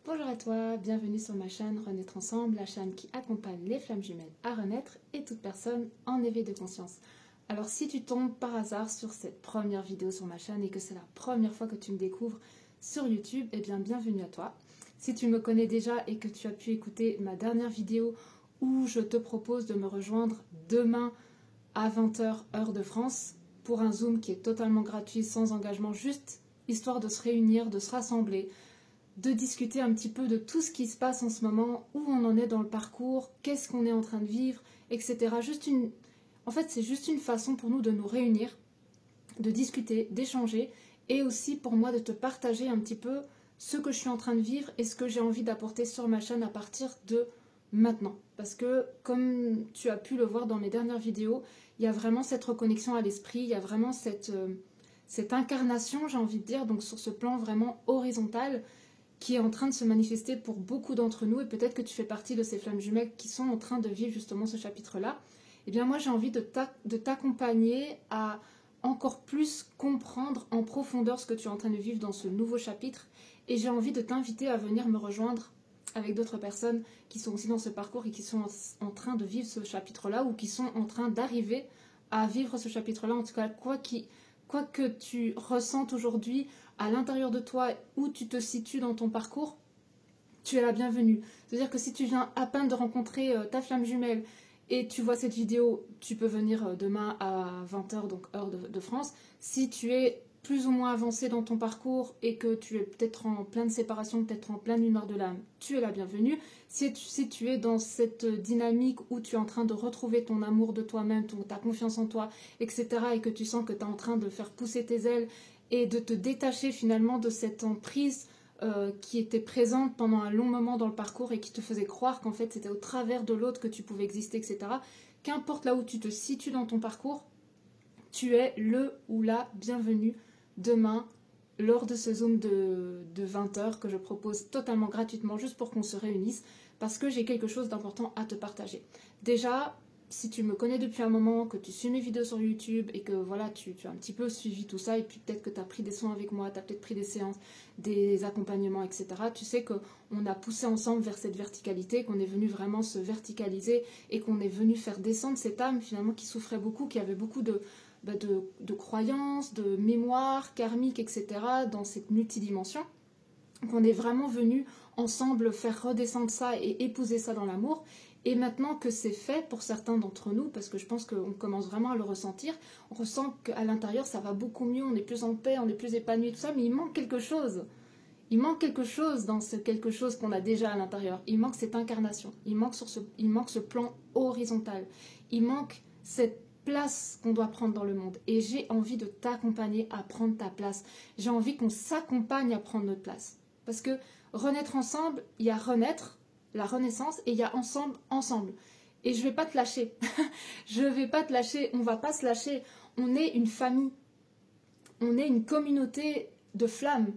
Bonjour à toi, bienvenue sur ma chaîne Renaître Ensemble, la chaîne qui accompagne les flammes jumelles à renaître et toute personne en éveil de conscience. Alors si tu tombes par hasard sur cette première vidéo sur ma chaîne et que c'est la première fois que tu me découvres sur YouTube, eh bien bienvenue à toi. Si tu me connais déjà et que tu as pu écouter ma dernière vidéo où je te propose de me rejoindre demain à 20h heure de France pour un Zoom qui est totalement gratuit, sans engagement, juste histoire de se réunir, de se rassembler, de discuter un petit peu de tout ce qui se passe en ce moment, où on en est dans le parcours, qu'est-ce qu'on est en train de vivre, etc. En fait, c'est juste une façon pour nous de nous réunir, de discuter, d'échanger, et aussi pour moi de te partager un petit peu ce que je suis en train de vivre et ce que j'ai envie d'apporter sur ma chaîne à partir de maintenant. Parce que, comme tu as pu le voir dans mes dernières vidéos, il y a vraiment cette reconnexion à l'esprit, il y a vraiment cette incarnation, j'ai envie de dire, donc sur ce plan vraiment horizontal, qui est en train de se manifester pour beaucoup d'entre nous, et peut-être que tu fais partie de ces flammes jumelles qui sont en train de vivre justement ce chapitre-là. Eh bien moi j'ai envie de t'accompagner à encore plus comprendre en profondeur ce que tu es en train de vivre dans ce nouveau chapitre, et j'ai envie de t'inviter à venir me rejoindre avec d'autres personnes qui sont aussi dans ce parcours et qui sont en train de vivre ce chapitre-là, ou qui sont en train d'arriver à vivre ce chapitre-là. En tout cas, quoi que tu ressentes aujourd'hui à l'intérieur de toi, où tu te situes dans ton parcours, tu es la bienvenue. C'est-à-dire que si tu viens à peine de rencontrer ta flamme jumelle et tu vois cette vidéo, tu peux venir demain à 20h, donc heure de France. Si tu es plus ou moins avancé dans ton parcours et que tu es peut-être en pleine séparation, peut-être en pleine humeur de l'âme, tu es la bienvenue. Si tu es dans cette dynamique où tu es en train de retrouver ton amour de toi-même, ta confiance en toi, etc., et que tu sens que tu es en train de faire pousser tes ailes et de te détacher finalement de cette emprise qui était présente pendant un long moment dans le parcours et qui te faisait croire qu'en fait c'était au travers de l'autre que tu pouvais exister, etc. Qu'importe là où tu te situes dans ton parcours, tu es le ou la bienvenue demain lors de ce Zoom de 20h que je propose totalement gratuitement juste pour qu'on se réunisse, parce que j'ai quelque chose d'important à te partager. Déjà, si tu me connais depuis un moment, que tu suis mes vidéos sur YouTube et que voilà, tu as un petit peu suivi tout ça, et puis peut-être que tu as pris des soins avec moi, tu as peut-être pris des séances, des accompagnements, etc. Tu sais qu'on a poussé ensemble vers cette verticalité, qu'on est venu vraiment se verticaliser et qu'on est venu faire descendre cette âme finalement qui souffrait beaucoup, qui avait beaucoup de croyances, de mémoire karmique, etc. dans cette multidimension. Qu'on est vraiment venu ensemble faire redescendre ça et épouser ça dans l'amour. Et maintenant que c'est fait pour certains d'entre nous, parce que je pense qu'on commence vraiment à le ressentir, on ressent qu'à l'intérieur ça va beaucoup mieux, on est plus en paix, on est plus épanoui, tout ça, mais il manque quelque chose. Il manque quelque chose dans ce quelque chose qu'on a déjà à l'intérieur. Il manque cette incarnation, il manque ce plan horizontal, il manque cette place qu'on doit prendre dans le monde. Et j'ai envie de t'accompagner à prendre ta place. J'ai envie qu'on s'accompagne à prendre notre place. Parce que renaître ensemble, il y a renaître, la renaissance, et il y a ensemble, ensemble. Et je vais pas te lâcher. Je vais pas te lâcher, on va pas se lâcher. On est une famille. On est une communauté de flammes.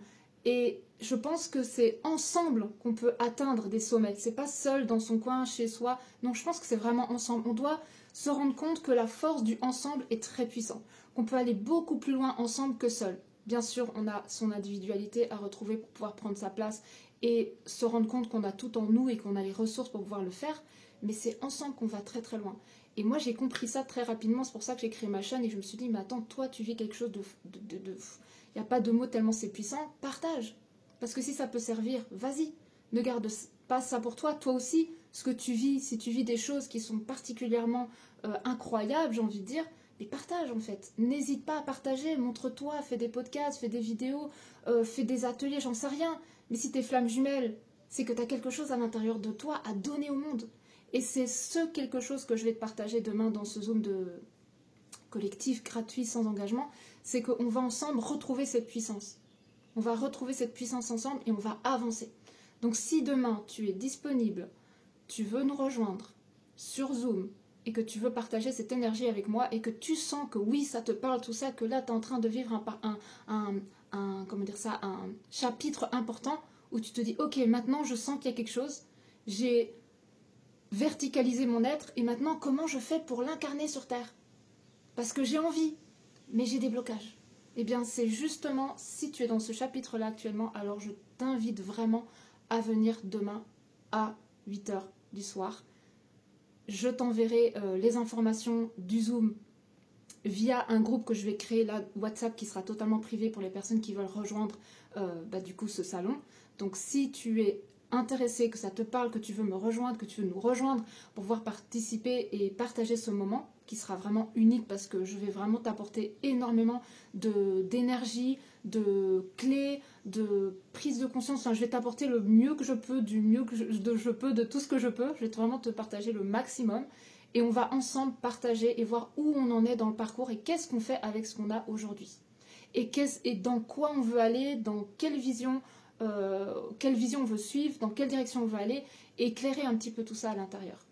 Et je pense que c'est ensemble qu'on peut atteindre des sommets. C'est pas seul dans son coin, chez soi. Non, je pense que c'est vraiment ensemble. On doit se rendre compte que la force du ensemble est très puissante. Qu'on peut aller beaucoup plus loin ensemble que seul. Bien sûr, on a son individualité à retrouver pour pouvoir prendre sa place et se rendre compte qu'on a tout en nous et qu'on a les ressources pour pouvoir le faire. Mais c'est ensemble qu'on va très très loin. Et moi, j'ai compris ça très rapidement. C'est pour ça que j'ai créé ma chaîne et je me suis dit, mais attends, toi, tu vis quelque chose de... Il n'y a pas de mots tellement c'est puissant. Partage. Parce que si ça peut servir, vas-y. Ne garde pas ça pour toi. Toi aussi, ce que tu vis, si tu vis des choses qui sont particulièrement incroyables, j'ai envie de dire, mais partage en fait. N'hésite pas à partager. Montre-toi, fais des podcasts, fais des vidéos, fais des ateliers, j'en sais rien. Mais si t'es flamme jumelle, c'est que tu as quelque chose à l'intérieur de toi à donner au monde. Et c'est ce quelque chose que je vais te partager demain dans ce Zoom de collectif gratuit sans engagement, c'est qu'on va ensemble retrouver cette puissance. On va retrouver cette puissance ensemble et on va avancer. Donc si demain tu es disponible, tu veux nous rejoindre sur Zoom et que tu veux partager cette énergie avec moi et que tu sens que oui, ça te parle, tout ça, que là tu es en train de vivre un chapitre important où tu te dis ok, maintenant je sens qu'il y a quelque chose, j'ai verticalisé mon être et maintenant comment je fais pour l'incarner sur Terre? Parce que j'ai envie, mais j'ai des blocages. Eh bien, c'est justement, si tu es dans ce chapitre-là actuellement, alors je t'invite vraiment à venir demain à 8 h du soir. Je t'enverrai les informations du Zoom via un groupe que je vais créer là, WhatsApp, qui sera totalement privé pour les personnes qui veulent rejoindre du coup ce salon. Donc si tu es intéressé, que ça te parle, que tu veux me rejoindre, que tu veux nous rejoindre pour pouvoir participer et partager ce moment qui sera vraiment unique, parce que je vais vraiment t'apporter énormément d'énergie, de clés, de prise de conscience. Enfin, je vais t'apporter le mieux que je peux, du mieux que je peux, de tout ce que je peux. Je vais vraiment te partager le maximum. Et on va ensemble partager et voir où on en est dans le parcours et qu'est-ce qu'on fait avec ce qu'on a aujourd'hui. Et dans quoi on veut aller, dans quelle vision on veut suivre, dans quelle direction on veut aller, et éclairer un petit peu tout ça à l'intérieur.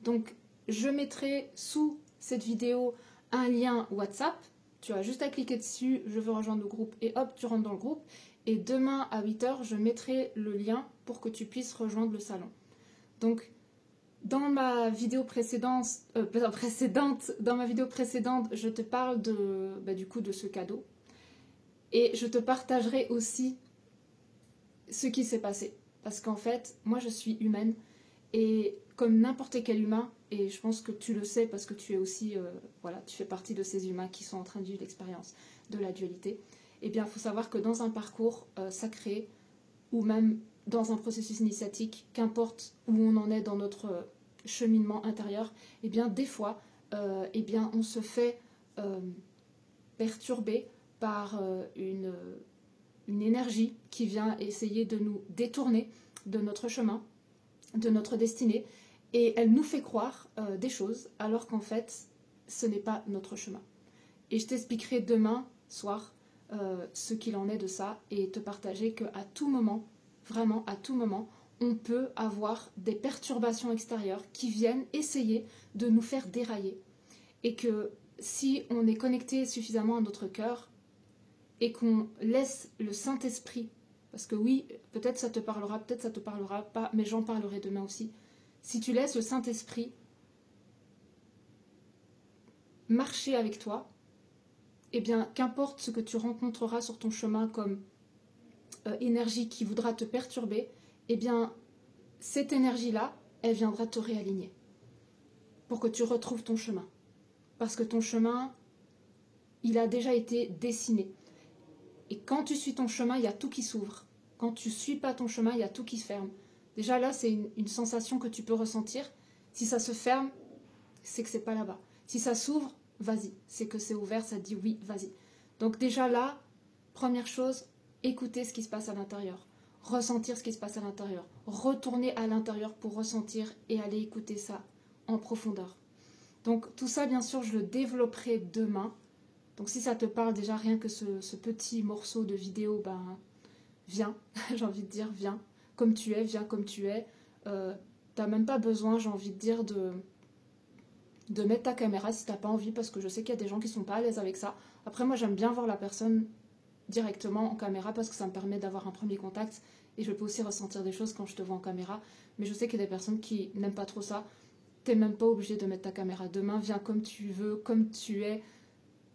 Donc, je mettrai sous cette vidéo un lien WhatsApp. Tu as juste à cliquer dessus, je veux rejoindre le groupe, et hop, tu rentres dans le groupe. Et demain à 8 h, je mettrai le lien pour que tu puisses rejoindre le salon. Donc, dans ma vidéo précédente, je te parle du coup de ce cadeau. Et je te partagerai aussi ce qui s'est passé. Parce qu'en fait, moi je suis humaine. Et comme n'importe quel humain, et je pense que tu le sais parce que tu es aussi, tu fais partie de ces humains qui sont en train de vivre l'expérience de la dualité, eh bien il faut savoir que dans un parcours sacré, ou même dans un processus initiatique, qu'importe où on en est dans notre cheminement intérieur, eh bien des fois, on se fait perturber par une énergie qui vient essayer de nous détourner de notre chemin, de notre destinée, et elle nous fait croire des choses, alors qu'en fait, ce n'est pas notre chemin. Et je t'expliquerai demain soir ce qu'il en est de ça, et te partager qu'à tout moment, vraiment à tout moment, on peut avoir des perturbations extérieures qui viennent essayer de nous faire dérailler. Et que si on est connecté suffisamment à notre cœur et qu'on laisse le Saint-Esprit, parce que oui, peut-être ça te parlera, peut-être ça te parlera pas, mais j'en parlerai demain aussi. Si tu laisses le Saint-Esprit marcher avec toi, eh bien, qu'importe ce que tu rencontreras sur ton chemin comme énergie qui voudra te perturber, eh bien, cette énergie-là, elle viendra te réaligner pour que tu retrouves ton chemin. Parce que ton chemin, il a déjà été dessiné. Et quand tu suis ton chemin, il y a tout qui s'ouvre. Quand tu ne suis pas ton chemin, il y a tout qui se ferme. Déjà là, c'est une sensation que tu peux ressentir. Si ça se ferme, c'est que c'est pas là-bas. Si ça s'ouvre, vas-y. C'est que c'est ouvert, ça te dit oui, vas-y. Donc déjà là, première chose, écouter ce qui se passe à l'intérieur. Ressentir ce qui se passe à l'intérieur. Retourner à l'intérieur pour ressentir et aller écouter ça en profondeur. Donc tout ça, bien sûr, je le développerai demain. Donc si ça te parle déjà, rien que ce petit morceau de vidéo, ben viens, j'ai envie de dire, viens comme tu es, viens comme tu es. T'as même pas besoin, j'ai envie de dire, de mettre ta caméra si t'as pas envie, parce que je sais qu'il y a des gens qui sont pas à l'aise avec ça. Après, moi, j'aime bien voir la personne directement en caméra parce que ça me permet d'avoir un premier contact et je peux aussi ressentir des choses quand je te vois en caméra. Mais je sais qu'il y a des personnes qui n'aiment pas trop ça. T'es même pas obligé de mettre ta caméra. Demain, viens comme tu veux, comme tu es.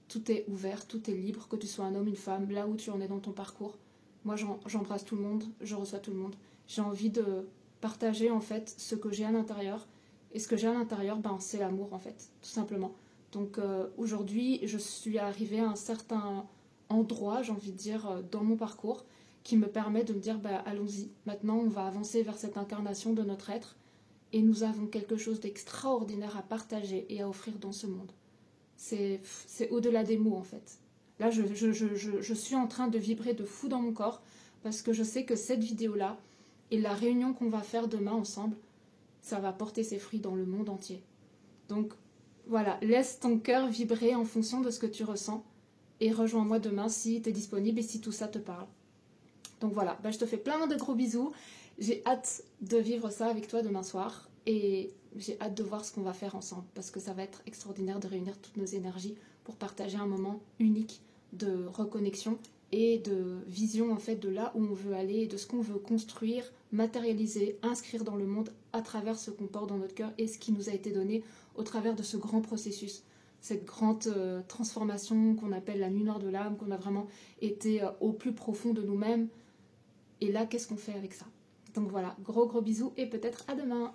Tout est ouvert, tout est libre, que tu sois un homme, une femme, là où tu en es dans ton parcours. Moi, j'embrasse tout le monde, je reçois tout le monde. J'ai envie de partager, en fait, ce que j'ai à l'intérieur. Et ce que j'ai à l'intérieur, ben, c'est l'amour, en fait, tout simplement. Donc, aujourd'hui, je suis arrivée à un certain endroit, j'ai envie de dire, dans mon parcours, qui me permet de me dire, ben, allons-y. Maintenant, on va avancer vers cette incarnation de notre être. Et nous avons quelque chose d'extraordinaire à partager et à offrir dans ce monde. C'est au-delà des mots, en fait. Là, je suis en train de vibrer de fou dans mon corps parce que je sais que cette vidéo-là et la réunion qu'on va faire demain ensemble, ça va porter ses fruits dans le monde entier. Donc, voilà, laisse ton cœur vibrer en fonction de ce que tu ressens et rejoins-moi demain si tu es disponible et si tout ça te parle. Donc voilà, je te fais plein de gros bisous. J'ai hâte de vivre ça avec toi demain soir et j'ai hâte de voir ce qu'on va faire ensemble parce que ça va être extraordinaire de réunir toutes nos énergies pour partager un moment unique de reconnexion et de vision en fait de là où on veut aller, de ce qu'on veut construire, matérialiser, inscrire dans le monde à travers ce qu'on porte dans notre cœur et ce qui nous a été donné au travers de ce grand processus, cette grande transformation qu'on appelle la nuit noire de l'âme, qu'on a vraiment été au plus profond de nous-mêmes Et là, qu'est-ce qu'on fait avec ça? Donc voilà, gros bisous et peut-être à demain.